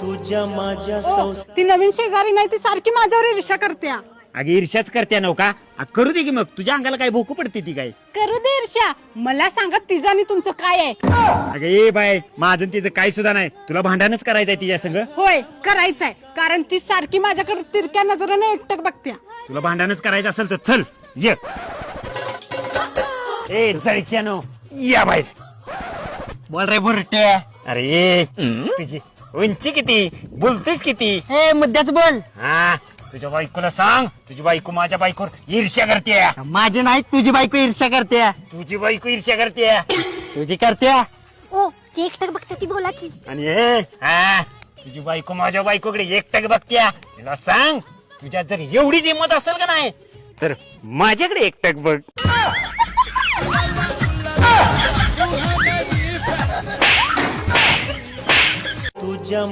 तुझ्या माझ्या ती नवीन शेजारी नाही ती सारखी माझ्यावर ईर्ष्या करत्या. अगे ईर्ष्याच करत्या नव्हता करू दे की मग तुझ्या अंगाला काय भोकू पडते ती काय करू दे ईर्ष्या, मला सांगा तिचं आणि तुमचं काय आहे. अगे ए बाय माझं तिचं काय सुद्धा नाही तुला भांडणच करायचंय तिच्या संग होय करायचंय, कारण ती सारखी माझ्याकडे तिरक्या नजरेने एकटक बघत्या. तुला भांडणच करायचं असेल तर चल ये ए जळक्यानो या बाहेर बोल रे बुरटे. अरे ए तुझी उंची किती बोलतोयस किती हे मुद्द्याच बोल. हा तुझ्या बायकोला सांग तुझी बायको माझ्या बायकोवर ईर्ष्या करते माझी नाही तुझी बायको ईर्ष्या करते. तुझी बायको ईर्ष्या करते तुझी करते. ओ ती एकटक बघते ती बोला की. आणि ए हा तुझी बायको माझ्या बायकोकडे एकटक बघत्या तिला सांग तुझ्यात जर एवढीच हिंमत असेल का नाही तर माझ्याकडे एकटक बघ. तुझ्या